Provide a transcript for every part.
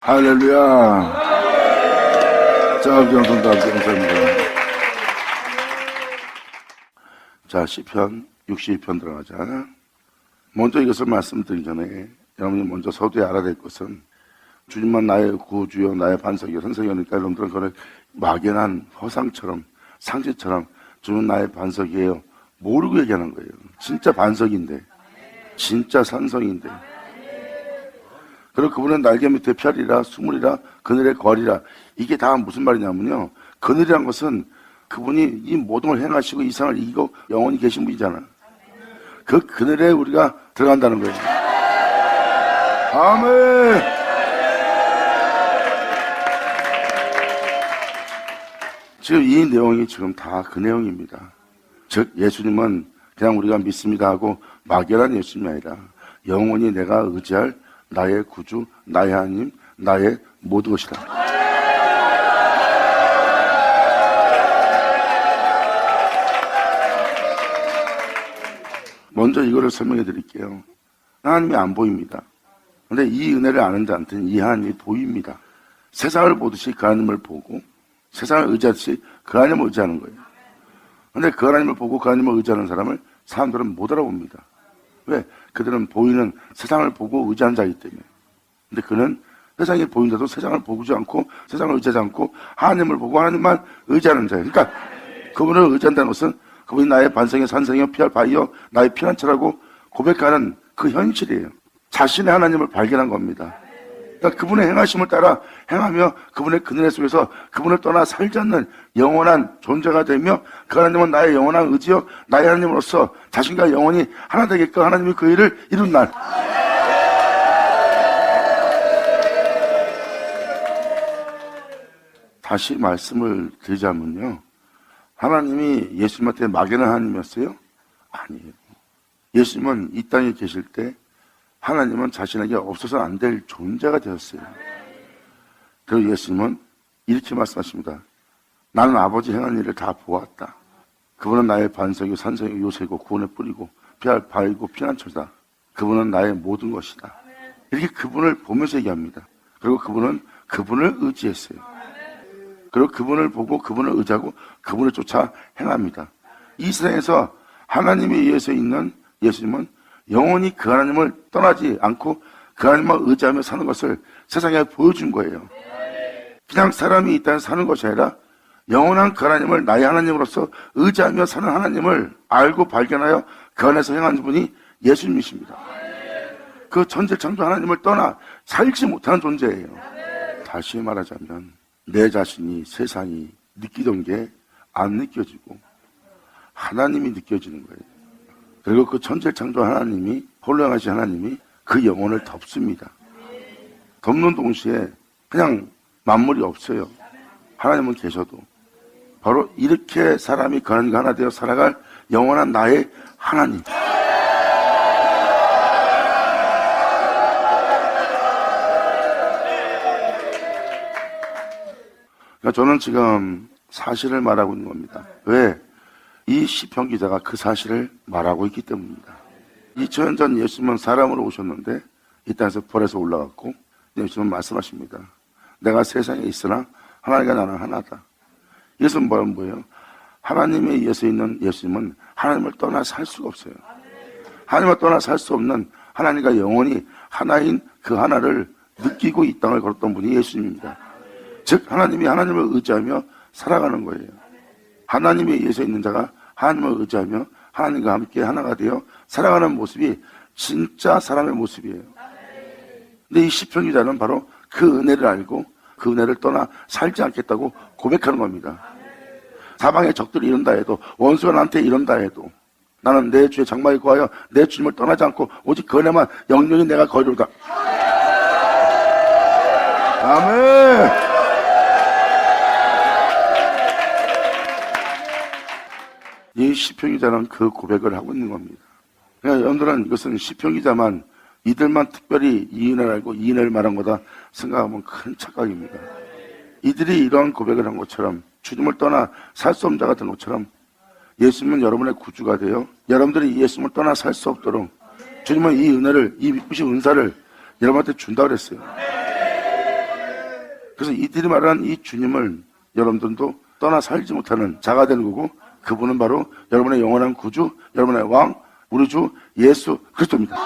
할렐루야. 자, 경성도 함께 감사합니다. 자, 시편 62편 들어가자. 먼저 이것을 말씀드리기 전에 여러분이 먼저 서두에 알아야 될 것은 주님만 나의 구주요 나의 반석이요 선생이니까 여러분들은 그걸 막연한 허상처럼 상징처럼 주는 나의 반석이에요 모르고 얘기하는 거예요. 진짜 반석인데, 진짜 산성인데, 그리고 그분은 날개 밑에 별이라 수물이라 그늘의 거리라. 이게 다 무슨 말이냐면요, 그늘이란 것은 그분이 이 모든 걸 행하시고 이상을 이기고 영원히 계신 분이잖아. 그 그늘에 우리가 들어간다는 거예요. 아멘. 지금 이 내용이 지금 다 그 내용입니다. 즉 예수님은 그냥 우리가 믿습니다 하고 막연한 예수님이 아니라 영원히 내가 의지할 나의 구주, 나의 하나님, 나의 모든 것이다. 먼저 이거를 설명해 드릴게요. 하나님이 안 보입니다. 그런데 이 은혜를 아는 자한테는 이 하나님이 보입니다. 세상을 보듯이 그 하나님을 보고 세상을 의지하듯이 그 하나님을 의지하는 거예요. 그런데 그 하나님을 보고 그 하나님을 의지하는 사람을 사람들은 못 알아봅니다. 왜? 그들은 보이는 세상을 보고 의지하는 자이기 때문에. 근데 그는 세상이 보인다도 세상을 보지 않고 세상을 의지하지 않고 하나님을 보고 하나님만 의지하는 자예요. 그러니까 그분을 의지한다는 것은 그분이 나의 반성이요 산성이요 피할 바위요 나의 피난처라고 고백하는 그 현실이에요. 자신의 하나님을 발견한 겁니다. 그러니까 그분의 행하심을 따라 행하며 그분의 그늘 속에서 그분을 떠나 살지 않는 영원한 존재가 되며 그 하나님은 나의 영원한 의지요 나의 하나님으로서 자신과 영원히 하나 되게끔 하나님이 그 일을 이룬 날. 다시 말씀을 드리자면요, 하나님이 예수님한테 막연한 하나님이었어요? 아니에요. 예수님은 이 땅에 계실 때 하나님은 자신에게 없어서는 안 될 존재가 되었어요. 그리고 예수님은 이렇게 말씀하십니다. 나는 아버지 행한 일을 다 보았다. 그분은 나의 반석이고 산성이고 요새고 구원의 뿌리고 피할 바위고 피난처다. 그분은 나의 모든 것이다. 이렇게 그분을 보면서 얘기합니다. 그리고 그분은 그분을 의지했어요. 그리고 그분을 보고 그분을 의지하고 그분을 쫓아 행합니다. 이 세상에서 하나님에 의해서 있는 예수님은 영원히 그 하나님을 떠나지 않고 그 하나님만 의지하며 사는 것을 세상에 보여준 거예요. 그냥 사람이 이 땅에 사는 것이 아니라 영원한 그 하나님을 나의 하나님으로서 의지하며 사는 하나님을 알고 발견하여 그 안에서 행하는 분이 예수님이십니다. 그 천지창조 하나님을 떠나 살지 못하는 존재예요. 다시 말하자면 내 자신이 세상이 느끼던 게 안 느껴지고 하나님이 느껴지는 거예요. 그리고 그 천지를 창조한 하나님이 홀로 행하신 하나님이 그 영혼을 덮습니다. 덮는 동시에 그냥 만물이 없어요. 하나님은 계셔도. 바로 이렇게 사람이 그 하나님과 하나 되어 살아갈 영원한 나의 하나님. 그러니까 저는 지금 사실을 말하고 있는 겁니다. 왜? 이 시편 기자가 그 사실을 말하고 있기 때문입니다. 2000년 전 예수님은 사람으로 오셨는데 이 땅에서 벌에서 올라갔고 예수님은 말씀하십니다. 내가 세상에 있으나 하나님과 나는 하나다. 이것은 뭐예요? 하나님에 의해서 있는 예수님은 하나님을 떠나 살 수가 없어요. 하나님을 떠나 살 수 없는 하나님과 영원히 하나인 그 하나를 느끼고 이 땅을 걸었던 분이 예수님입니다. 즉 하나님이 하나님을 의지하며 살아가는 거예요. 하나님에 의해서 있는 자가 하나님을 의지하며 하나님과 함께 하나가 되어 살아가는 모습이 진짜 사람의 모습이에요. 근데 이 시편 기자는 바로 그 은혜를 알고 그 은혜를 떠나 살지 않겠다고 고백하는 겁니다. 사방의 적들이 이런다 해도 원수가 나한테 이런다 해도 나는 내 주의 장막에 거하여 내 주님을 떠나지 않고 오직 그 은혜만 영영이 내가 거리로다. 아멘. 이 시편 기자는 그 고백을 하고 있는 겁니다. 그러니까 여러분들은 이것은 시편 기자만 이들만 특별히 이 은혜를 알고 이 은혜를 말한 거다 생각하면 큰 착각입니다. 이들이 이러한 고백을 한 것처럼 주님을 떠나 살 수 없는 자가 된 것처럼 예수님은 여러분의 구주가 되어 여러분들이 예수님을 떠나 살 수 없도록 주님은 이 은혜를, 이 미쁘신 은사를 여러분한테 준다고 그랬어요. 그래서 이들이 말하는 이 주님을 여러분들도 떠나 살지 못하는 자가 되는 거고, 그분은 바로 여러분의 영원한 구주, 여러분의 왕, 우리 주 예수 그리스도입니다.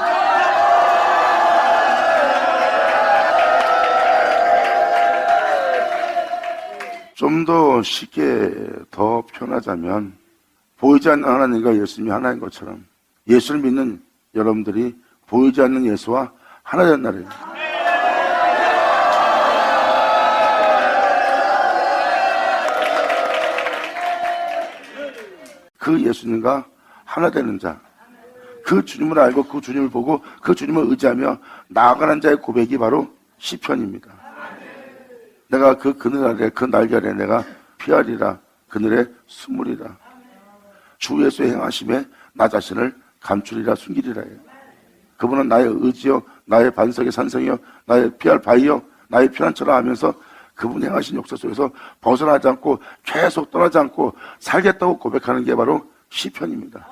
좀 더 쉽게 더 표현하자면, 보이지 않는 하나님과 예수님이 하나인 것처럼 예수를 믿는 여러분들이 보이지 않는 예수와 하나 되는 날이에요. 그 예수님과 하나 되는 자, 그 주님을 알고 그 주님을 보고 그 주님을 의지하며 나아가는 자의 고백이 바로 시편입니다. 내가 그 그늘 아래 그 날개 아래 내가 피하리라, 그늘에 숨으리라. 주 예수의 행하심에 나 자신을 감추리라, 숨기리라 해요. 그분은 나의 의지요, 나의 반석의 산성이요, 나의 피할 바위요, 나의 피난처라 하면서 그분이 행하신 역사 속에서 벗어나지 않고 계속 떠나지 않고 살겠다고 고백하는 게 바로 시편입니다.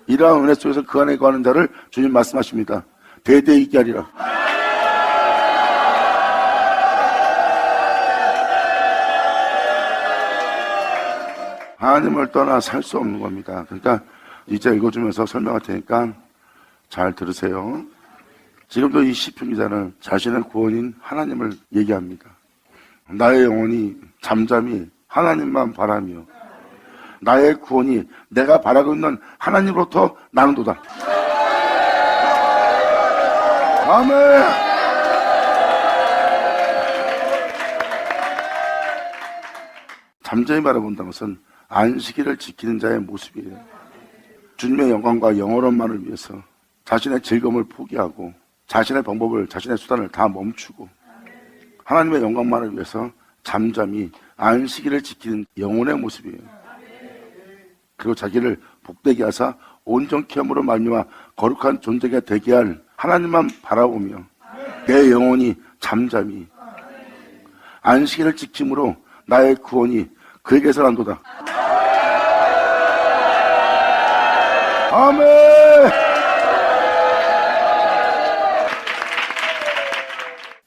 이러한 은혜 속에서 그 안에 거하는 자를 주님 말씀하십니다. 대대히 있게 하리라. 하나님을 떠나 살 수 없는 겁니다. 그러니까 이제 읽어주면서 설명할 테니까 잘 들으세요. 지금도 이 시편 기자는 자신의 구원인 하나님을 얘기합니다. 나의 영혼이 잠잠히 하나님만 바라며 나의 구원이 내가 바라고 있는 하나님으로부터 나는도다. 아멘. 잠잠히 바라본다는 것은 안식일을 지키는 자의 모습이에요. 주님의 영광과 영원함만을 위해서 자신의 즐거움을 포기하고 자신의 방법을, 자신의 수단을 다 멈추고 하나님의 영광만을 위해서 잠잠히 안식일을 지키는 영혼의 모습이에요. 그리고 자기를 복되게 하사 온전케 함으로 말미암아 거룩한 존재가 되게 할 하나님만 바라보며 내 영혼이 잠잠히 안식일을 지킴으로 나의 구원이 그에게서 난도다. 아멘.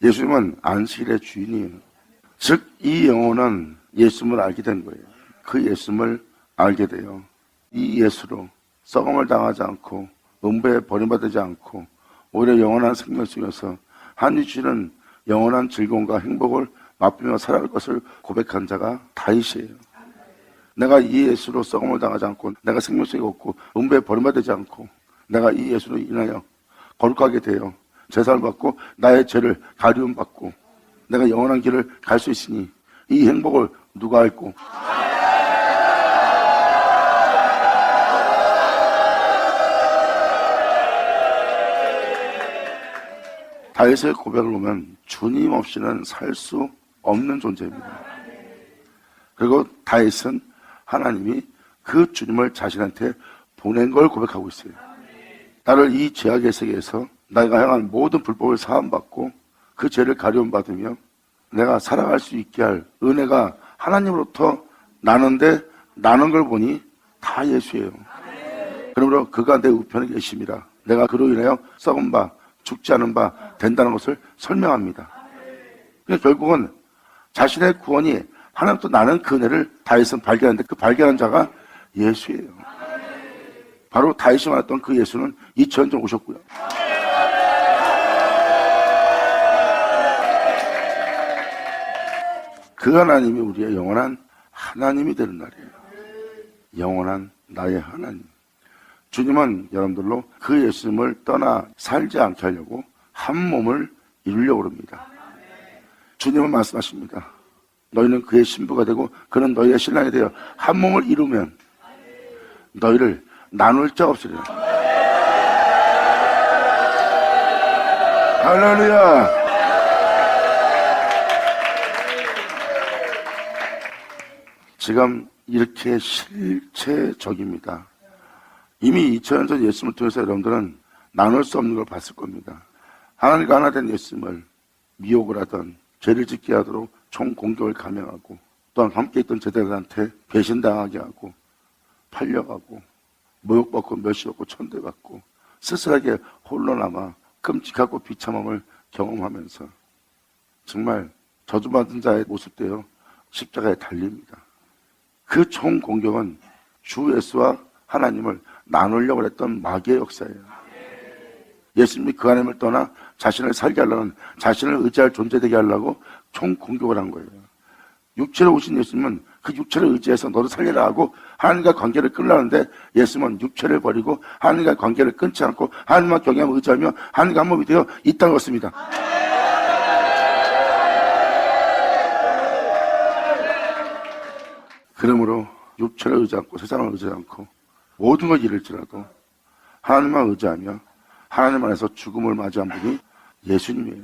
예수님은 안식일의 주인이에요. 즉 이 영혼은 예수님을 알게 된 거예요. 그 예수님을 알게 돼요. 이 예수로 썩음을 당하지 않고 음부에 버림받지 않고 오히려 영원한 생명 속에서 하나님이 주시는 영원한 즐거움과 행복을 맛보며 살아갈 것을 고백한 자가 다윗이에요. 내가 이 예수로 썩음을 당하지 않고 내가 생명 속에 없고 음부에 버림받지 않고 내가 이 예수로 인하여 거룩하게 되어 제사를 받고 나의 죄를 가리움 받고 내가 영원한 길을 갈 수 있으니 이 행복을 누가 알고 다윗의 고백을 보면 주님 없이는 살 수 없는 존재입니다. 그리고 다윗은 하나님이 그 주님을 자신한테 보낸 걸 고백하고 있어요. 나를 이 죄악의 세계에서 내가 행한 모든 불법을 사함받고 그 죄를 가려움받으며 내가 살아갈 수 있게 할 은혜가 하나님으로부터 나는데 나는 걸 보니 다 예수예요. 그러므로 그가 내 우편에 계심이라 내가 그로 인하여 썩은 바 죽지 않은 바 된다는 것을 설명합니다. 그러니까 결국은 자신의 구원이 하나님부터 나는 그 은혜를 다윗은 발견하는데 그 발견한 자가 예수예요. 바로 다윗이 말했던 그 예수는 2000년 전 오셨고요. 그 하나님이 우리의 영원한 하나님이 되는 날이에요. 영원한 나의 하나님. 주님은 여러분들로 그 예수님을 떠나 살지 않게 하려고 한 몸을 이루려고 합니다. 주님은 말씀하십니다. 너희는 그의 신부가 되고 그는 너희의 신랑이 되어 한 몸을 이루면 너희를 나눌 자 없으리라. 할렐루야. 지금 이렇게 실체적입니다. 이미 2000년 전 예수님을 통해서 여러분들은 나눌 수 없는 걸 봤을 겁니다. 하나님과 하나 된 예수님을 미혹을 하던 죄를 짓게 하도록 총공격을 감행하고 또한 함께 있던 제자들한테 배신당하게 하고 팔려가고 모욕받고 멸시받고 천대받고 쓸쓸하게 홀로 남아 끔찍하고 비참함을 경험하면서 정말 저주받은 자의 모습도요, 십자가에 달립니다. 그 총 공격은 주 예수와 하나님을 나누려고 했던 마귀의 역사예요. 예수님이 그 하나님을 떠나 자신을 살게 하려는, 자신을 의지할 존재 되게 하려고 총 공격을 한 거예요. 육체로 오신 예수님은 그 육체를 의지해서 너를 살리라 하고 하나님과 관계를 끊으려는데, 예수님은 육체를 버리고 하나님과 관계를 끊지 않고 하나님만 경외하며 의지하며 하나님과 한 몸이 되어 이 땅을 왔습니다. 그러므로 육체를 의지 않고 세상을 의지 않고 모든 걸 잃을지라도 하나님만 의지하며 하나님 안에서 죽음을 맞이한 분이 예수님이에요.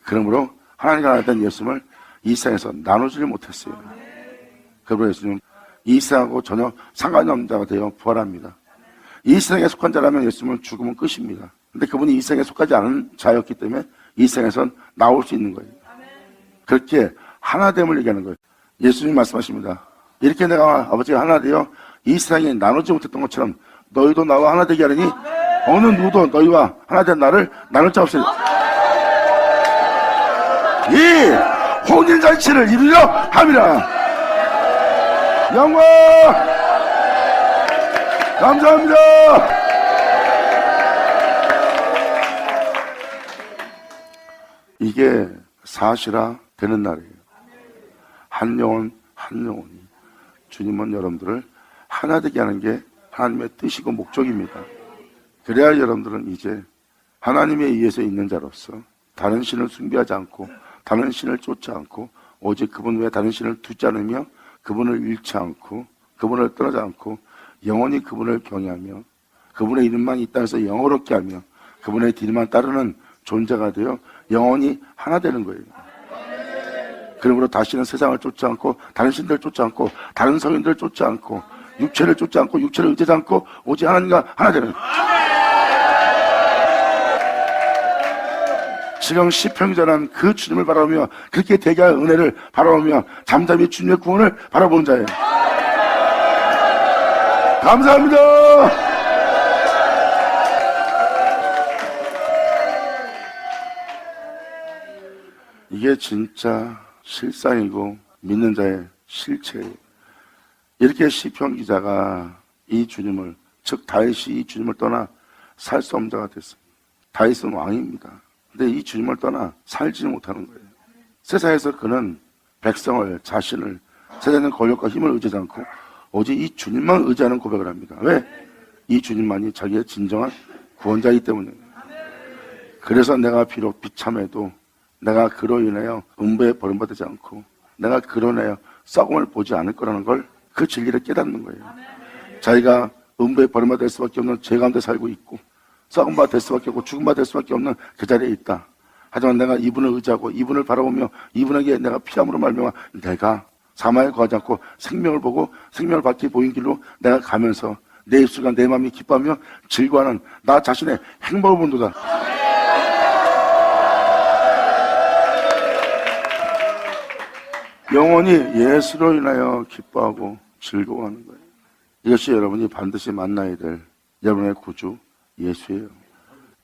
그러므로 하나님과 하나된 예수님을 이 세상에서 나누지를 못했어요. 그러므로 예수님은 이 세상하고 전혀 상관이 없는 자가 되어 부활합니다. 이 세상에 속한 자라면 예수님은 죽으면 끝입니다. 근데 그분이 이 세상에 속하지 않은 자였기 때문에 이 세상에선 나올 수 있는 거예요. 그렇게 하나됨을 얘기하는 거예요. 예수님이 말씀하십니다. 이렇게 내가 아버지가 하나 되어 이 세상에 나누지 못했던 것처럼 너희도 나와 하나 되게 하려니 어느 누구도 너희와 하나 된 나를 나눌 자 없으니 이 혼인잔치를 이루려 함이라. 영광 감사합니다. 이게 사실화 되는 날이에요. 한 영혼 한 영혼이 주님은 여러분들을 하나 되게 하는 게 하나님의 뜻이고 목적입니다. 그래야 여러분들은 이제 하나님에 의해서 있는 자로서 다른 신을 숭배하지 않고 다른 신을 쫓지 않고 오직 그분 외에 다른 신을 두지 않으며 그분을 잃지 않고 그분을 떠나지 않고 영원히 그분을 경외하며 그분의 이름만 이 땅에서 영어롭게 하며 그분의 뒤만 따르는 존재가 되어 영원히 하나 되는 거예요. 그러므로 다시는 세상을 쫓지 않고 다른 신들을 쫓지 않고 다른 성인들을 쫓지 않고 육체를 쫓지 않고 육체를 의지하지 않고 오직 하나님과 하나 되는, 지금 시편이 전한 그 주님을 바라보며 그렇게 대개할 은혜를 바라보며 잠잠히 주님의 구원을 바라보는 자예요. 감사합니다. 이게 진짜 실상이고 믿는 자의 실체예요. 이렇게 시편 기자가 이 주님을, 즉 다윗이 이 주님을 떠나 살 수 없는 자가 됐어요. 다윗은 왕입니다. 근데 이 주님을 떠나 살지 못하는 거예요. 세상에서 그는 백성을, 자신을, 세상의 권력과 힘을 의지하지 않고 오직 이 주님만 의지하는 고백을 합니다. 왜? 이 주님만이 자기의 진정한 구원자이기 때문에. 그래서 내가 비록 비참해도 내가 그로 인하여 음부에 버림받지 않고 내가 그로 인하여 썩음을 보지 않을 거라는 걸, 그 진리를 깨닫는 거예요. 자기가 음부에 버림받을 수밖에 없는 죄 가운데 살고 있고 썩음받을 수밖에 없고 죽음받을 수밖에 없는 그 자리에 있다. 하지만 내가 이분을 의지하고 이분을 바라보며 이분에게 내가 피함으로 말미암아 내가 사망에 거하지 않고 생명을 보고 생명을 받기 보인 길로 내가 가면서 내 입술과 내 마음이 기뻐하며 즐거워하는 나 자신의 행복을 본도다. 영원히 예수로 인하여 기뻐하고 즐거워하는 거예요. 이것이 여러분이 반드시 만나야 될 여러분의 구주 예수예요.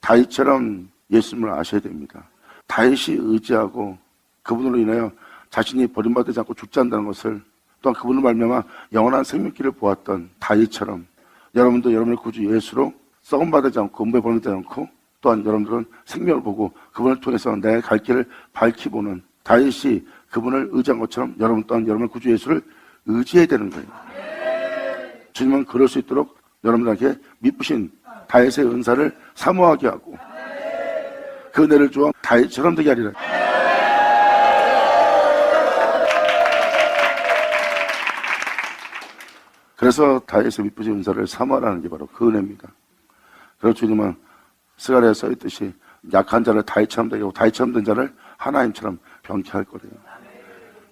다윗처럼 예수님을 아셔야 됩니다. 다윗이 의지하고 그분으로 인하여 자신이 버림받지 않고 죽지 않는다는 것을, 또한 그분을 말미암아 영원한 생명길을 보았던 다윗처럼 여러분도 여러분의 구주 예수로 썩음받지 않고 음부에 버림받지 않고 또한 여러분들은 생명을 보고 그분을 통해서 내 갈 길을 밝히 보는 다윗이 그분을 의지한 것처럼 여러분 또한 여러분의 구주 예수를 의지해야 되는 거예요. 주님은 그럴 수 있도록 여러분들에게 미쁘신 다윗의 은사를 사모하게 하고 그 은혜를 주어 다윗처럼 되게 하리라. 그래서 다윗의 미쁘신 은사를 사모하라는 게 바로 그 은혜입니다. 그래서 주님은 스가랴에 써있듯이 약한 자를 다윗처럼 되게 하고 다윗처럼 된 자를 하나님처럼 병케 할 거래요.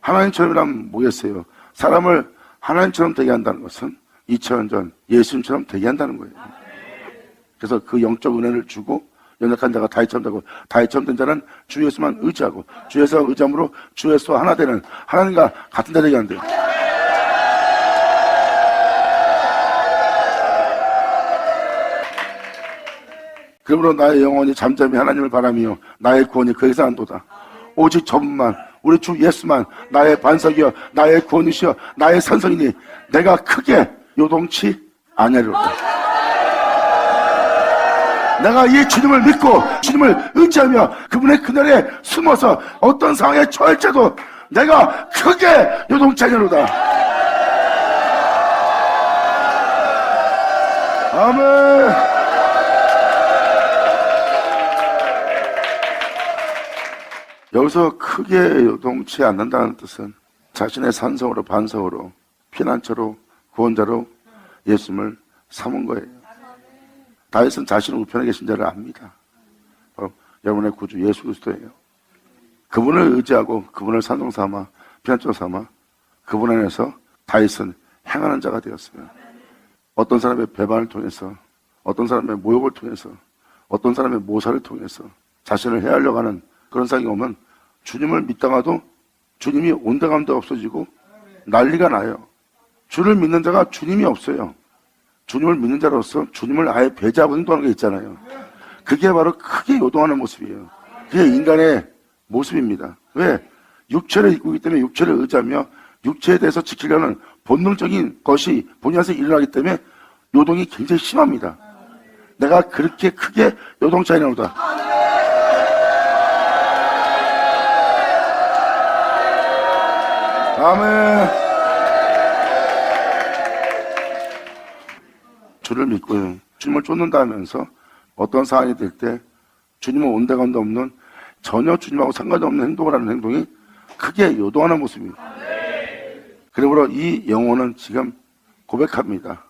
하나님처럼이란 뭐겠어요? 사람을 하나님처럼 되게 한다는 것은 2000년 전 예수님처럼 되게 한다는 거예요. 그래서 그 영적 은혜를 주고 연약한 자가 다윗처럼 되고 다윗처럼 된 자는 주 예수만 의지하고 주 예수와 의지함으로 주 예수와 하나 되는 하나님과 같은 자 되게 한대요. 그러므로 나의 영혼이 잠잠히 하나님을 바라며 나의 구원이 그에게서 한도다. 오직 저분만, 우리 주 예수만 나의 반석이여 나의 구원이시여 나의 산성이니 내가 크게 요동치 아니하리로다. 내가 이 주님을 믿고 주님을 의지하며 그분의 그늘에 숨어서 어떤 상황에 처할지라도 내가 크게 요동치 아니하리로다. 아멘. 여기서 크게 요동치 않는다는 뜻은 자신의 산성으로 반석으로 피난처로 구원자로 예수님을 삼은 거예요. 다윗은 자신은 우편에 계신 자를 압니다. 바로 여러분의 구주 예수 그리스도예요. 그분을 의지하고 그분을 산성 삼아 피난처로 삼아 그분 안에서 다윗은 행하는 자가 되었어요. 어떤 사람의 배반을 통해서 어떤 사람의 모욕을 통해서 어떤 사람의 모사를 통해서 자신을 해하려고 하는 그런 상황이 오면 주님을 믿다가도 주님이 온데간데 없어지고 난리가 나요. 주를 믿는 자가 주님이 없어요. 주님을 믿는 자로서 주님을 아예 배제하고 행동하는 게 있잖아요. 그게 바로 크게 요동하는 모습이에요. 그게 인간의 모습입니다. 왜? 육체를 입고 있기 때문에 육체를 의지하며 육체에 대해서 지키려는 본능적인 것이 본인한테 일어나기 때문에 요동이 굉장히 심합니다. 내가 그렇게 크게 요동치 아니하노다. 아멘. 주를 믿고요. 주님을 쫓는다 하면서 어떤 상황이 될 때 주님은 온데간데 없는 전혀 주님하고 상관이 없는 행동을 하는 행동이 크게 요동하는 모습입니다. 그러므로 이 영혼은 지금 고백합니다.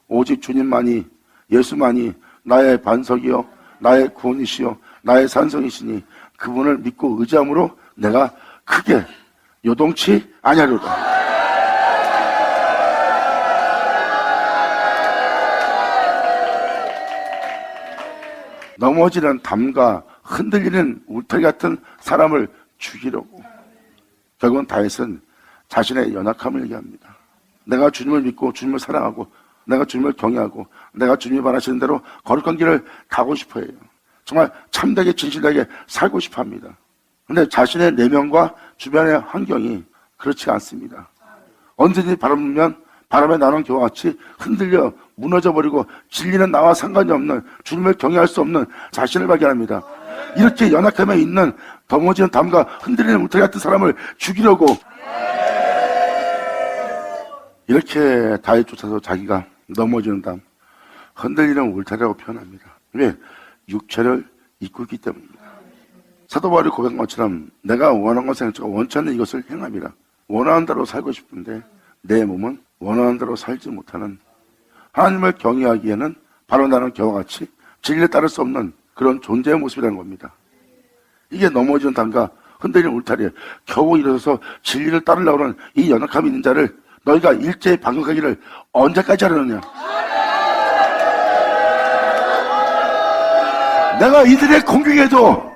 오직 주님만이 예수만이 나의 반석이요 나의 구원이시요 나의 산성이시니 그분을 믿고 의지함으로 내가 크게 요동치 아니하리로다. 넘어지는 담과 흔들리는 울타리 같은 사람을 죽이려고 결국은 다윗은 자신의 연약함을 얘기합니다. 내가 주님을 믿고 주님을 사랑하고 내가 주님을 경외하고 내가 주님이 바라시는 대로 거룩한 길을 가고 싶어 해요. 정말 참되게 진실되게 살고 싶어 합니다. 그런데 자신의 내면과 주변의 환경이 그렇지 않습니다. 언제든지 바람 불면 바람에 나는 겨와 같이 흔들려 무너져버리고 진리는 나와 상관이 없는 주님을 경외할 수 없는 자신을 발견합니다. 이렇게 연약함에 있는 넘어지는 담과 흔들리는 울타리 같은 사람을 죽이려고 이렇게 다윗 쫓아서 자기가 넘어지는 담, 흔들리는 울타리라고 표현합니다. 왜? 육체를 입고 있기 때문입니다. 사도 바울이 고백한 것처럼 내가 원하는 것을 행하고 원치 않는 이것을 행함이라. 원하는 대로 살고 싶은데 내 몸은 원하는 대로 살지 못하는 하나님을 경외하기에는 바로 나는 겨와 같이 진리에 따를 수 없는 그런 존재의 모습이라는 겁니다. 이게 넘어지는 담과 흔들리는 울타리에 겨우 일어서서 진리를 따르려고 하는 이 연약함이 있는 자를 너희가 일제히 반격하기를 언제까지 하려느냐. 내가 이들의 공격에도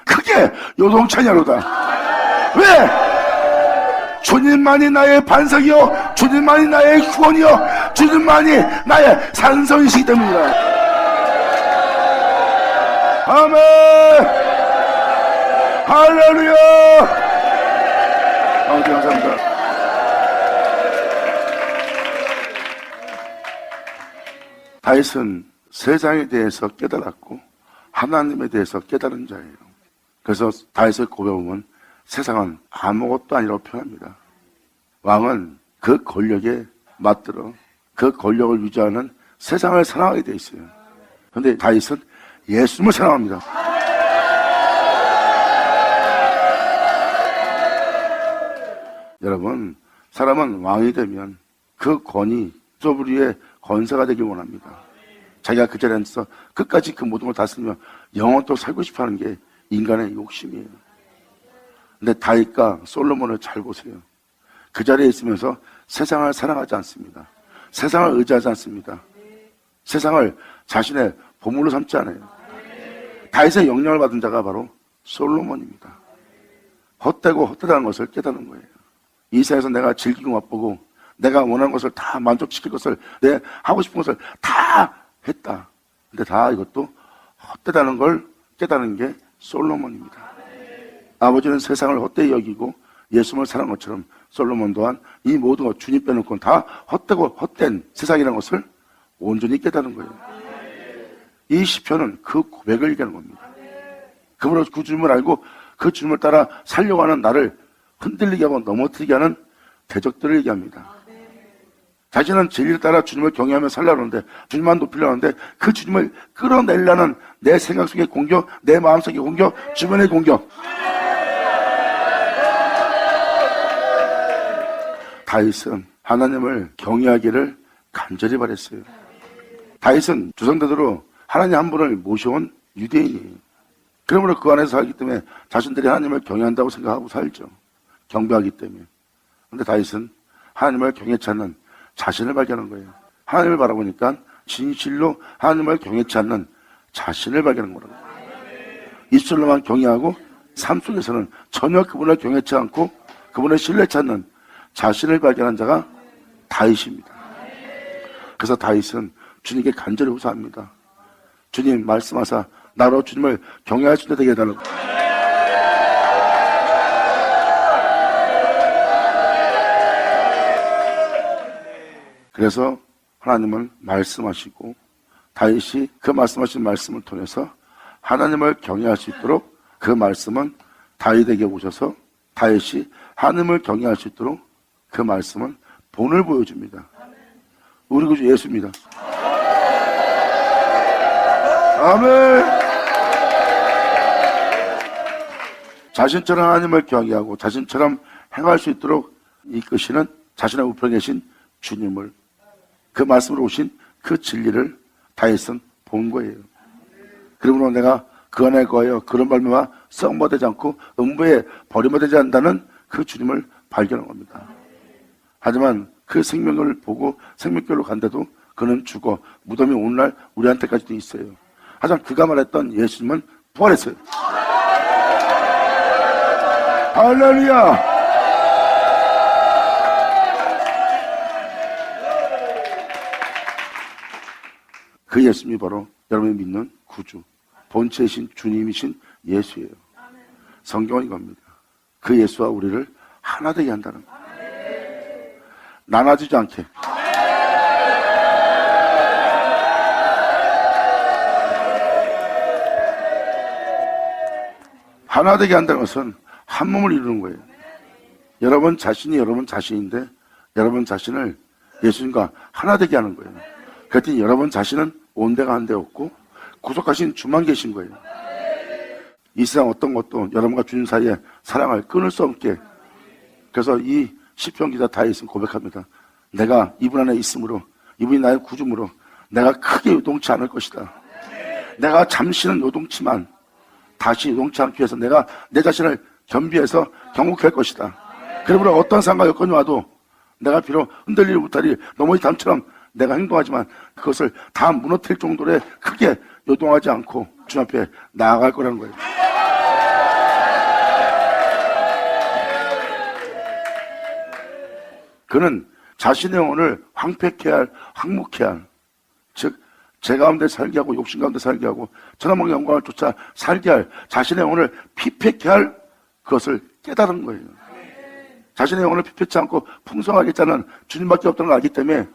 크게 요동치 아니하로다. 왜? 주님만이 나의 반석이요 주님만이 나의 구원이요 주님만이 나의 산성이시기 때문이다. 아멘. 할렐루야. 아버지 감사합니다. 다윗은 세상에 대해서 깨달았고 하나님에 대해서 깨달은 자예요. 그래서 다윗의 고백은 세상은 아무것도 아니라고 표현합니다. 왕은 그 권력에 맞들어 그 권력을 유지하는 세상을 사랑하게 돼 있어요. 그런데 다윗은 예수님을 사랑합니다. 여러분, 사람은 왕이 되면 그 권위, 저부리의 권세가 되길 원합니다. 자기가 그 자리에 앉아서 끝까지 그 모든 걸 다스리며 영원토록 살고 싶어하는 게 인간의 욕심이에요. 근데 다윗과 솔로몬을 잘 보세요. 그 자리에 있으면서 세상을 사랑하지 않습니다. 세상을 의지하지 않습니다. 세상을 자신의 보물로 삼지 않아요. 다윗의 영향을 받은 자가 바로 솔로몬입니다. 헛되고 헛되다는 것을 깨닫는 거예요. 이 세상에서 내가 즐기고 맛보고 내가 원하는 것을 다 만족시킬 것을 내 하고 싶은 것을 다 했다. 근데 다 이것도 헛되다는 걸 깨닫는 게 솔로몬입니다. 아버지는 세상을 헛되이 여기고 예수님을 사랑한 것처럼 솔로몬 또한 이 모든 것 주님 빼놓고는 다 헛되고 헛된 세상이라는 것을 온전히 깨달은 거예요. 이 시편은 그 고백을 얘기하는 겁니다. 그분은 그 주님을 알고 그 주님을 따라 살려고 하는 나를 흔들리게 하고 넘어뜨리게 하는 대적들을 얘기합니다. 자신은 진리를 따라 주님을 경외하며 살려는데 주님만 높이려는데 그 주님을 끌어내려는 내 생각 속의 공격, 내 마음 속의 공격, 주변의 공격. 다윗은 하나님을 경외하기를 간절히 바랬어요. 다윗은 조상대대로 하나님 한 분을 모셔온 유대인이에요. 그러므로 그 안에서 살기 때문에 자신들이 하나님을 경외한다고 생각하고 살죠. 경배하기 때문에. 그런데 다윗은 하나님을 경외치 않는 자신을 발견한 거예요. 하나님을 바라보니까 진실로 하나님을 경외치 않는 자신을 발견한 거라고. 입술로만 경외하고 삶 속에서는 전혀 그분을 경외치 않고 그분을 신뢰치 않는 자신을 발견한 자가 다윗입니다. 그래서 다윗은 주님께 간절히 호소합니다. 주님 말씀하사 나로 주님을 경외할 수 있게 되게 해달라고. 그래서 하나님은 말씀하시고 다윗이 그 말씀하신 말씀을 통해서 하나님을 경외할 수 있도록 그 말씀은 다윗에게 오셔서 다윗이 하나님을 경외할 수 있도록 그 말씀은 본을 보여줍니다. 우리 구주 예수입니다. 아멘. 자신처럼 하나님을 경외하고 자신처럼 행할 수 있도록 이끄시는 자신의 우편에 계신 주님을, 그 말씀으로 오신 그 진리를 다윗은 본 거예요. 그러므로 내가 그 안에 거하여 그런 말미암아 썩어되지 않고 음부에 버림받지 않는다는 그 주님을 발견한 겁니다. 하지만 그 생명을 보고 생명길로 간데도 그는 죽어 무덤이 오늘날 우리한테까지도 있어요. 하지만 그가 말했던 예수님은 부활했어요. 할렐루야. 그 예수님이 바로 여러분이 믿는 구주, 본체이신 주님이신 예수예요. 성경은 이겁니다. 그 예수와 우리를 하나 되게 한다는 거예요. 나눠지지 않게. 하나 되게 한다는 것은 한 몸을 이루는 거예요. 여러분 자신이 여러분 자신인데 여러분 자신을 예수님과 하나 되게 하는 거예요. 그랬더니 여러분 자신은 온데가 한데 없고 구속하신 주만 계신 거예요. 이 세상 어떤 것도 여러분과 주님 사이에 사랑을 끊을 수 없게. 그래서 이 시편 기자 다윗은 고백합니다. 내가 이분 안에 있으므로, 이분이 나의 구주므로 내가 크게 요동치 않을 것이다. 내가 잠시는 요동치만 다시 요동치 않기 위해서 내가 내 자신을 겸비해서 경고케 할 것이다. 그러므로 어떤 상황과 여건이 와도 내가 비록 흔들리지 못하리 넘어지 담처럼 내가 행동하지만 그것을 다 무너뜨릴 정도로 크게 요동하지 않고 주님 앞에 나아갈 거라는 거예요. 그는 자신의 영혼을 황폐케 할, 항목케 할, 즉 제 가운데 살게 하고 욕심 가운데 살게 하고 천하망의 영광을 쫓아 살게 할, 자신의 영혼을 피폐케 할 그것을 깨달은 거예요. 자신의 영혼을 피폐치 않고 풍성하게 짜는 주님밖에 없다는 걸 알기 때문에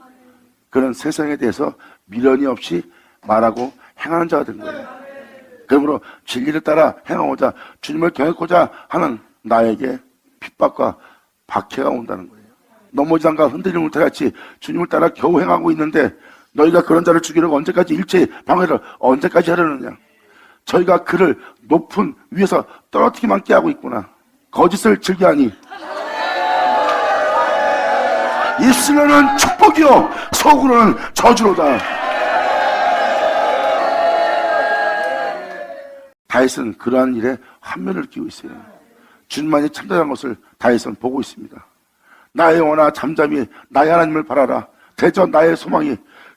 그는 세상에 대해서 미련이 없이 말하고 행하는 자가 된 거예요. 그러므로 진리를 따라 행하고자 주님을 경외하고자 하는 나에게 핍박과 박해가 온다는 거예요. 넘어지지 않고 흔들리지 못하같이 주님을 따라 겨우 행하고 있는데 너희가 그런 자를 죽이려고 언제까지 일체의 방해를 언제까지 하려느냐. 저희가 그를 높은 위에서 떨어뜨리기만 깨하고 있구나. 거짓을 즐겨하니 입술로는 축복이요 속으로는 저주로다. 다윗은 그러한 일에 환멸을 느끼고 있어요. 주님만이 참다한 것을 다윗은 보고 있습니다. 나의 영혼아 잠잠히 나의 하나님을 바라라. 대저 나의 소망이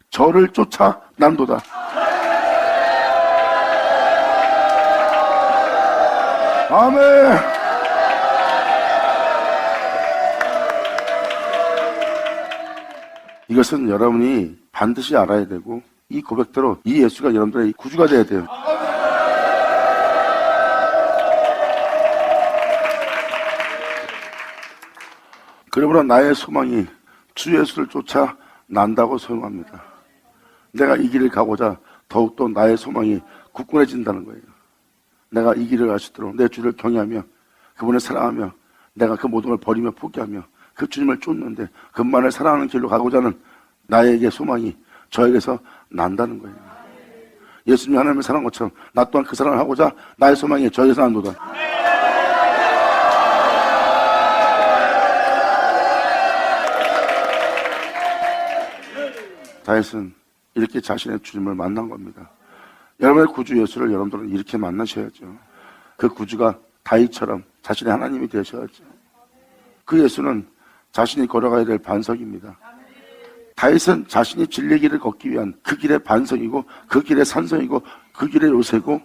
저를 쫓아 난도다. 아멘. 이것은 여러분이 반드시 알아야 되고 이 고백대로 이 예수가 여러분들의 구주가 되어야 돼요. 그러므로 나의 소망이 주 예수를 쫓아 난다고 소용합니다. 내가 이 길을 가고자 더욱더 나의 소망이 굳건해진다는 거예요. 내가 이 길을 갈 수 있도록 내 주를 경외하며 그분을 사랑하며 내가 그 모든 걸 버리며 포기하며 그 주님을 쫓는데 그분만을 사랑하는 길로 가고자 하는 나에게 소망이 저에게서 난다는 거예요. 예수님이 하나님을 사랑한 것처럼 나 또한 그 사랑을 하고자 나의 소망이 저에게서 난도다. 다윗은 이렇게 자신의 주님을 만난 겁니다. 여러분의 구주 예수를 여러분들은 이렇게 만나셔야죠. 그 구주가 다윗처럼 자신의 하나님이 되셔야죠. 그 예수는 자신이 걸어가야 될 반석입니다. 다윗은 자신이 진리의 길을 걷기 위한 그 길의 반석이고 그 길의 산성이고 그 길의 요새고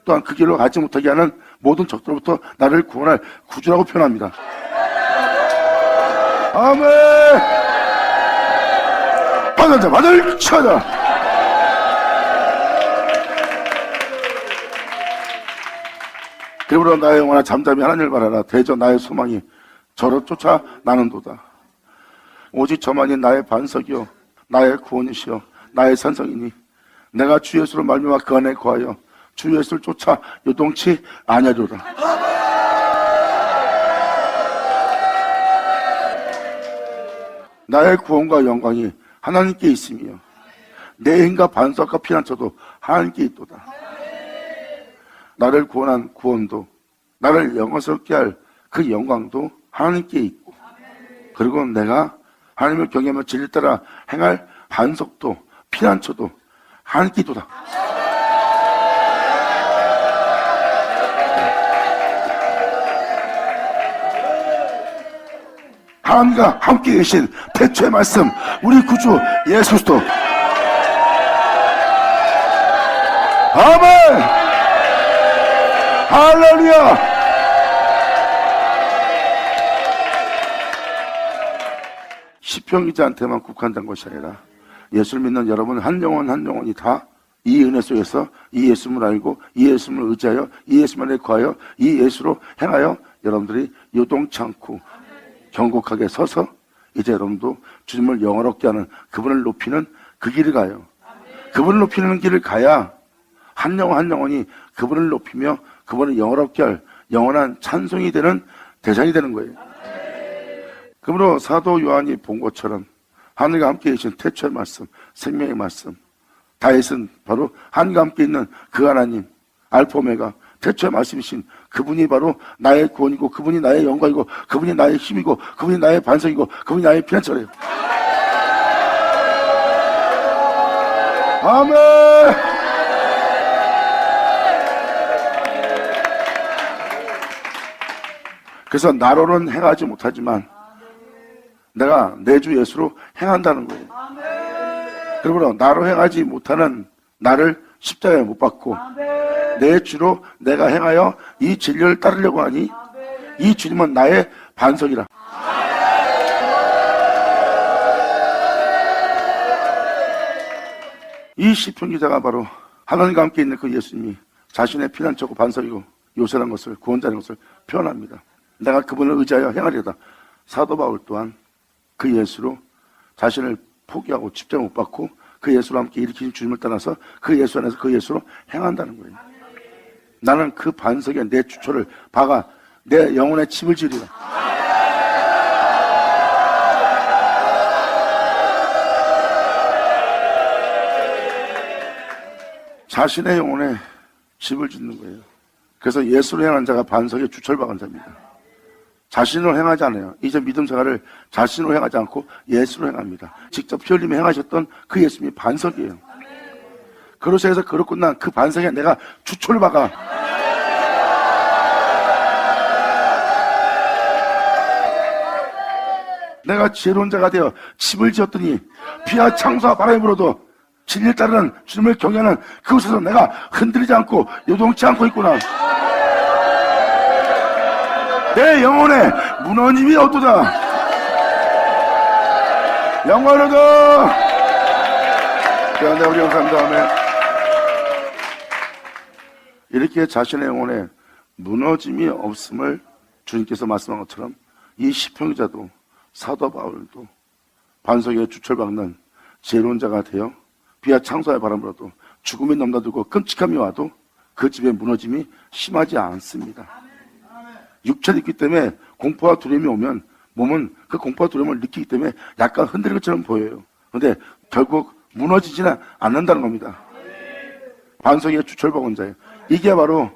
또한 그 길로 가지 못하게 하는 모든 적들로부터 나를 구원할 구주라고 표현합니다. 아멘. 받은 자 받을 치하자. 그러므로 나의 영혼아 잠잠히 하나님을 바라라. 대저 나의 소망이 저로 쫓아 나는도다. 오직 저만이 나의 반석이요 나의 구원이시요 나의 산성이니 내가 주 예수로 말미암아 그 안에 거하여 주 예수를 쫓아 요동치 아니하리로다. 나의 구원과 영광이 하나님께 있으며 내 힘과 반석과 피난처도 하나님께 있도다. 나를 구원한 구원도 나를 영광스럽게 할 그 영광도 하나님께 있고 그리고 내가 하나님을 경외하며 진리 따라 행할 반석도 피난처도 하나님께 있도다. 하나님과 함께 계신 대초의 말씀 우리 구주 예수 그리스도. 아멘. 할렐루야. 시편 기자한테만 국한된 것이 아니라 예수를 믿는 여러분 한 영혼 한 영혼이 다 이 은혜 속에서 이 예수를 알고 이 예수를 의지하여 이 예수만에 거하여 이 예수로 행하여 여러분들이 요동치 않고 경곡하게 서서 이제 여러분도 주님을 영화롭게 하는 그분을 높이는 그 길을 가요. 그분을 높이는 길을 가야 한 영혼 한 영혼이 그분을 높이며 그분을 영화롭게 할 영원한 찬송이 되는 대상이 되는 거예요. 그러므로 사도 요한이 본 것처럼 하늘과 함께 계신 태초의 말씀, 생명의 말씀, 다윗은 바로 하늘과 함께 있는 그 하나님, 알파 오메가, 태초의 말씀이신 그분이 바로 나의 구원이고 그분이 나의 영광이고 그분이 나의 힘이고 그분이 나의 반석이고 그분이 나의 피난처래요. 아멘. 그래서 나로는 행하지 못하지만 내가 내 주 예수로 행한다는 거예요. 그러므로 나로 행하지 못하는 나를 십자가에 못 박고 내 주로 내가 행하여 이 진리를 따르려고 하니 이 주님은 나의 반석이라. 이 시편 기자가 바로 하나님과 함께 있는 그 예수님이 자신의 피난처고 반석이고 요새라는 것을 구원자라는 것을 표현합니다. 내가 그분을 의지하여 행하리로다. 사도 바울 또한 그 예수로 자신을 포기하고 십자가 못 박고 그 예수로 함께 일으키신 주님을 따라서 그 예수 안에서 그 예수로 행한다는 거예요. 나는 그 반석에 내 주초를 박아 내 영혼의 칩을 지으리라. 자신의 영혼에 칩을 짓는 거예요. 그래서 예수로 행하는 자가 반석에 주초를 박은 자입니다. 자신으로 행하지 않아요. 이제 믿음 생활을 자신으로 행하지 않고 예수로 행합니다. 직접 피 흘리며 행하셨던 그 예수님이 반석이에요. 그로서 해서 그렇구나 그 반석에 내가 주초를 박아. 내가 지혜로운 자가 되어 칩을 지었더니 비와 창수와 바람이 불어도 진리를 따르는 주님을 경외하는 그곳에서 내가 흔들리지 않고 요동치 않고 있구나. 내 영혼에 무너짐이 없도다. 영광으로다. 그런데 우리 감사합니다. 아멘. 이렇게 자신의 영혼에 무너짐이 없음을 주님께서 말씀한 것처럼 이 시편 기자도 사도 바울도 반석에 주철박는 지혜로운 자가 되어 비와 창수의 바람으로도 죽음이 넘나들고 끔찍함이 와도 그 집의 무너짐이 심하지 않습니다. 육체도 있기 때문에 공포와 두려움이 오면 몸은 그 공포와 두려움을 느끼기 때문에 약간 흔들린 것처럼 보여요. 그런데 결국 무너지지는 않는다는 겁니다. 반석에 주철박은 자예요. 이게 바로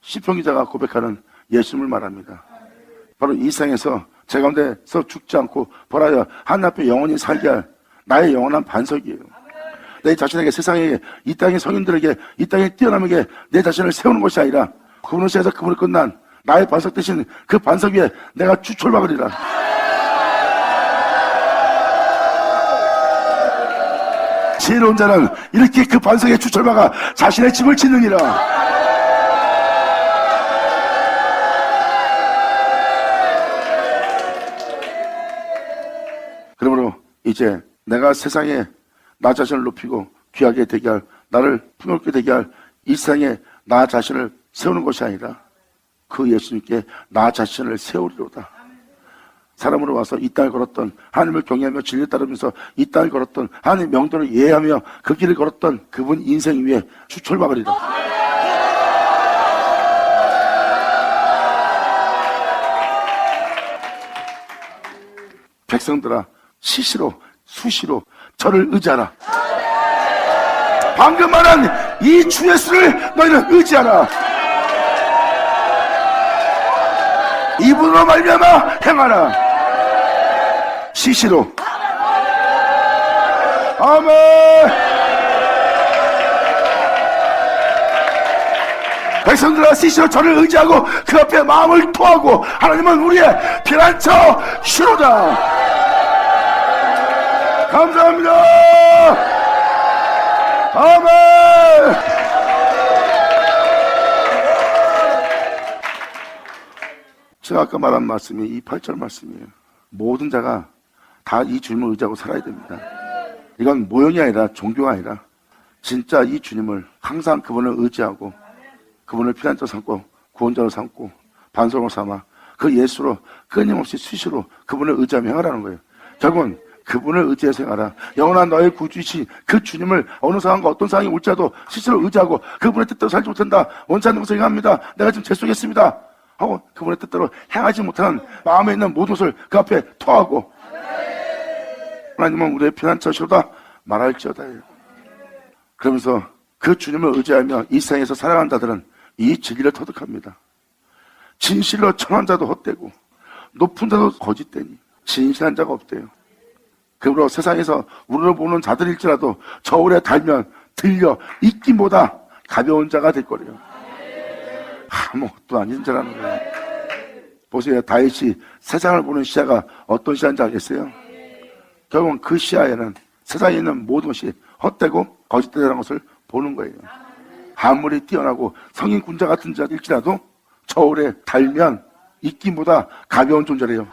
시편 기자가 고백하는 예수님을 말합니다. 바로 이 세상에서 제 가운데서 죽지 않고 보라여 하나님 앞에 영원히 살게 할 나의 영원한 반석이에요. 내 자신에게, 세상에, 이 땅의 성인들에게, 이 땅의 뛰어남에게 내 자신을 세우는 것이 아니라 그분을 세워서 그분을 끝난 나의 반석 대신 그 반석 위에 내가 주철박으리라. 지혜로운 자는 이렇게 그 반석에 주철박아 자신의 집을 짓느니라. 그러므로 이제 내가 세상에 나 자신을 높이고 귀하게 되게 할, 나를 풍요롭게 되게 할 이 세상에 나 자신을 세우는 것이 아니라 그 예수님께 나 자신을 세우리로다. 사람으로 와서 이 땅을 걸었던, 하나님을 경외하며 진리를 따르면서 이 땅을 걸었던, 하나님의 명도를 이해하며 그 길을 걸었던 그분 인생 위에 주철박으리라. 백성들아, 시시로 수시로 저를 의지하라. 방금 말한 이 주 예수를 너희는 의지하라. 이분으로 말미암아 행하라. 시시로. 아멘. 백성들아, 시시로 저를 의지하고 그 앞에 마음을 토하고 하나님은 우리의 피난처 시로다. 감사합니다. 아멘. 제가 아까 말한 말씀이 이 8절 말씀이에요. 모든 자가 다 이 주님을 의지하고 살아야 됩니다. 이건 모형이 아니라 종교가 아니라 진짜 이 주님을 항상 그분을 의지하고 그분을 피난처 삼고 구원자로 삼고 반석으로 삼아 그 예수로 끊임없이 수시로 그분을 의지하며 행하라는 거예요. 결국은 그분을 의지해서 행하라. 영원한 너의 구주이신 그 주님을 어느 상황과 어떤 상황이 올지라도 스스로 의지하고 그분의 뜻대로 살지 못한다. 원치 않는 것을 행합니다. 내가 지금 죄송했습니다. 하고 그분의 뜻대로 행하지 못하는 마음에 있는 모든 것을 그 앞에 토하고 하나님은 우리의 피난처시로다 말할지어다. 그러면서 그 주님을 의지하며 이 세상에서 살아가는 자들은 이 진리를 터득합니다. 진실로 청한 자도 헛되고 높은 자도 거짓되니 진실한 자가 없대요. 그러므로 세상에서 우리를 보는 자들일지라도 저울에 달면 들려 입김보다 가벼운 자가 될 거래요. 아무것도 아닌 자라는 거예요. 보세요. 다윗이 세상을 보는 시야가 어떤 시야인지 알겠어요? 결국은 그 시야에는 세상에 있는 모든 것이 헛되고 거짓되다는 것을 보는 거예요. 아무리 뛰어나고 성인 군자 같은 자일지라도 저울에 달면 입김보다 가벼운 존재래요.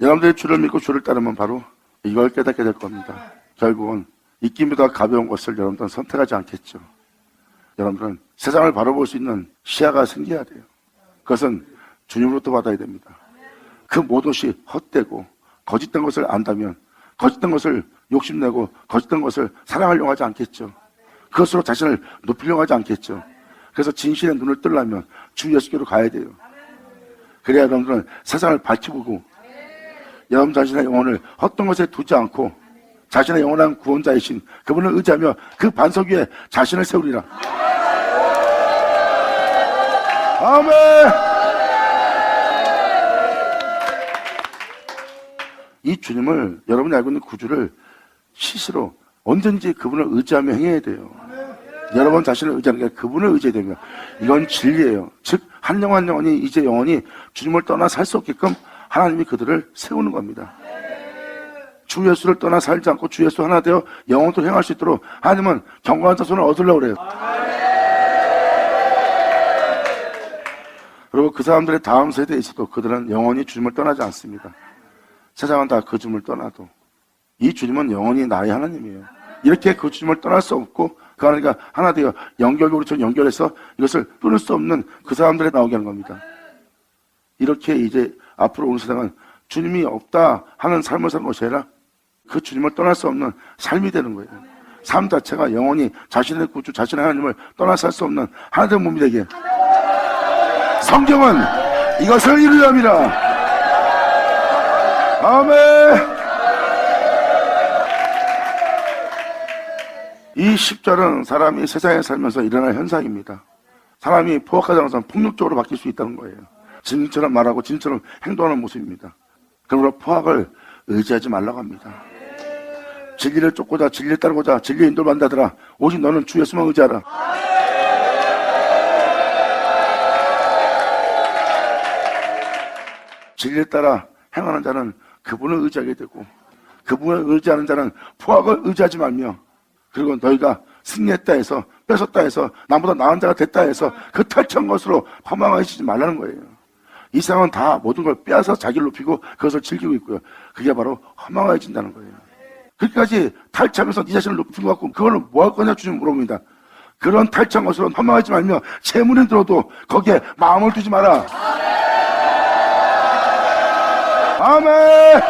여러분들이 주를 믿고 주를 따르면 바로 이걸 깨닫게 될 겁니다. 결국은 입김보다 가벼운 것을 여러분들은 선택하지 않겠죠. 여러분들은 세상을 바라볼 수 있는 시야가 생겨야 돼요. 그것은 주님으로부터 받아야 됩니다. 그 모든 것이 헛되고 거짓된 것을 안다면 거짓된 것을 욕심내고 거짓된 것을 사랑하려고 하지 않겠죠. 그것으로 자신을 높이려고 하지 않겠죠. 그래서 진실의 눈을 뜨려면 주 예수께로 가야 돼요. 그래야 여러분들은 세상을 밝히고 여러분 자신의 영혼을 헛된 것에 두지 않고 자신의 영원한 구원자이신 그분을 의지하며 그 반석 위에 자신을 세우리라. 아멘. 이 주님을, 여러분이 알고 있는 구주를 시시로 언제든지 그분을 의지하며 행해야 돼요. 여러분 자신을 의지하는 게 그분을 의지해야 됩니다. 이건 진리예요. 즉 한 영혼 한 영혼이 이제 영혼이 주님을 떠나 살 수 없게끔 하나님이 그들을 세우는 겁니다. 주 예수를 떠나 살지 않고 주 예수 하나 되어 영원토록 행할 수 있도록 하나님은 경건한 자손을 얻으려고 그래요. 그리고 그 사람들의 다음 세대에 있어도 그들은 영원히 주님을 떠나지 않습니다. 세상은 다 그 주님을 떠나도 이 주님은 영원히 나의 하나님이에요. 이렇게 그 주님을 떠날 수 없고 그 하나님과 하나 되어 연결고리처럼 연결해서 이것을 끊을 수 없는 그 사람들에 나오게 하는 겁니다. 이렇게 이제 앞으로 오는 세상은 주님이 없다 하는 삶을 사는 것이 아니라 그 주님을 떠날 수 없는 삶이 되는 거예요. 삶 자체가 영원히 자신의 구주, 자신의 하나님을 떠나 살 수 없는 하나된 몸이 되게. 성경은 이것을 이루려함이라. 아멘. 이 십절은 사람이 세상에 살면서 일어날 현상입니다. 사람이 포악하지 않아서 폭력적으로 바뀔 수 있다는 거예요. 진리처럼 말하고 진리처럼 행동하는 모습입니다. 그러므로 포악을 의지하지 말라고 합니다. 진리를 쫓고자 진리를 따르고자 진리의 인도를 만다더라. 오직 너는 주 예수만 의지하라. 진리를 따라 행하는 자는 그분을 의지하게 되고 그분을 의지하는 자는 포악을 의지하지 말며 그리고 너희가 승리했다 해서 뺏었다 해서 나보다 나은 자가 됐다 해서 그 탈취한 것으로 허망하시지 말라는 거예요. 이 세상은 다 모든 걸 빼앗아 자기를 높이고 그것을 즐기고 있고요. 그게 바로 허망해진다는 거예요. 그렇게까지 탈취하면서 네 자신을 높이고 갖고 그걸로 뭐 할 거냐 주님 물어봅니다. 그런 탈취한 것으로 허망하지 말며 재물이 들어도 거기에 마음을 두지 마라. 아멘.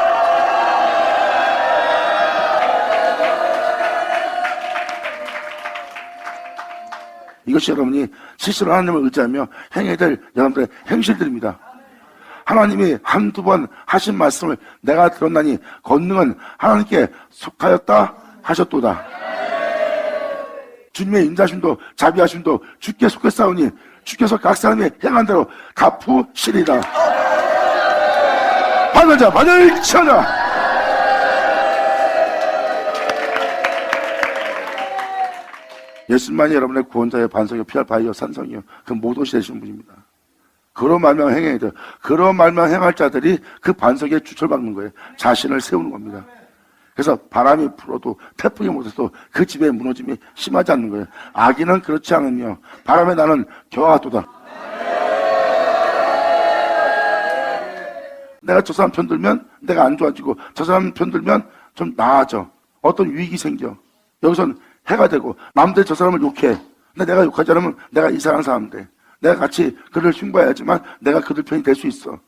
이것이 여러분이 실제로 하나님을 의지하며 행해야 될 여러분들의 행실들입니다. 하나님이 한두 번 하신 말씀을 내가 들었나니 권능은 하나님께 속하였다 하셨도다. 주님의 인자심도 자비하심도 주께 속했사오니 주께서 각 사람이 행한 대로 갚으시리라. 받은 자 받을지어다. 예수님만이 여러분의 구원자의 반석이요 피할 바위요 산성이요 그 모든 것이 되시는 분입니다. 그런 말만 행해야 돼요. 그런 말만 행할 자들이 그 반석에 주철받는 거예요. 자신을 세우는 겁니다. 그래서 바람이 불어도 태풍이 못해도 그 집의 무너짐이 심하지 않는 거예요. 악인은 그렇지 않으며 바람에 나는 겨와도다. 내가 저 사람 편들면 내가 안 좋아지고 저 사람 편들면 좀 나아져. 어떤 위기 생겨. 여기선 해가 되고 남들이 저 사람을 욕해. 근데 내가 욕하지 않으면 내가 이상한 사람 돼. 내가 같이 그를 흉보해야지만 내가 그들 편이 될 수 있어.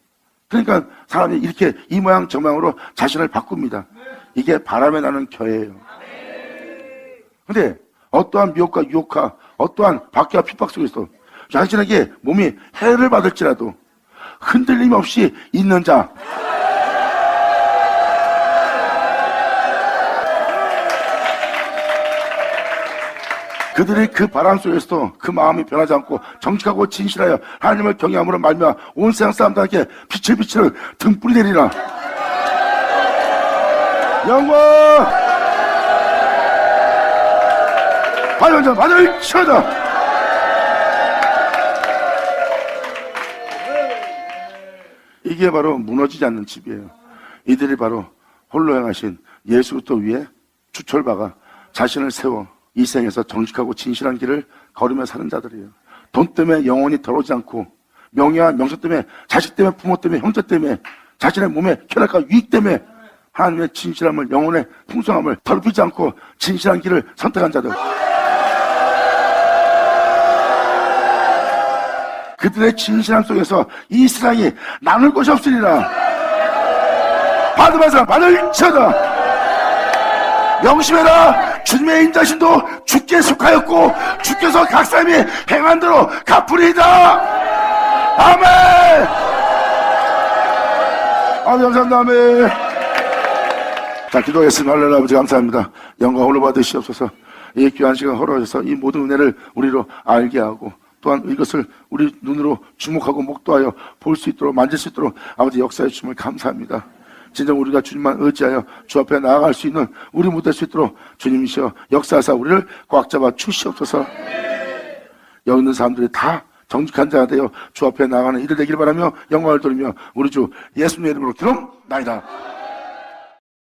그러니까 사람이 이렇게 이 모양 저 모양으로 자신을 바꿉니다. 이게 바람에 나는 겨예요. 근데 어떠한 미혹과 유혹과 어떠한 박해와 핍박 속에서 자신에게 몸이 해를 받을지라도 흔들림 없이 있는 자, 그들이 그 바람 속에서도 그 마음이 변하지 않고 정직하고 진실하여 하나님을 경외함으로 말미암아 온 세상 사람들에게 빛을 비치는 등불이 되리라. 영광 받은 자 받을지어다. 이게 바로 무너지지 않는 집이에요. 이들이 바로 홀로 행하신 예수 그리스도 위에 주철박아 자신을 세워 이 생에서 정직하고 진실한 길을 걸으며 사는 자들이에요. 돈 때문에 영혼이 더러지 않고 명예와 명성 때문에 자식 때문에 부모 때문에 형제 때문에 자신의 몸의 쾌락과 유익 때문에 하나님의 진실함을 영혼의 풍성함을 더럽히지 않고 진실한 길을 선택한 자들. 그들의 진실함 속에서 이 세상이 나눌 것이 없으리라. 받으면 사람 받을지어다. 명심해라. 주님의 인자심도 주께 속하였고 주께서 각 사람이 행한 대로 갚으리이다. 아멘. 감사합니다. 아멘. 자, 기도하겠습니다. 할렐루야. 아버지 감사합니다. 영광 홀로 받으시옵소서. 이 귀한 시간 허락하셔서 이 모든 은혜를 우리로 알게 하고 또한 이것을 우리 눈으로 주목하고 목도하여 볼 수 있도록 만질 수 있도록 아버지 역사해 주심을 감사합니다. 진정 우리가 주님만 의지하여 주 앞에 나아갈 수 있는 우리 못 될 수 있도록 주님이시여 역사하사 우리를 꽉 잡아 주시옵소서. 여기 있는 사람들이 다 정직한 자가 되어 주 앞에 나아가는 이들 되기를 바라며 영광을 돌리며 우리 주 예수님의 이름으로 기도나이다.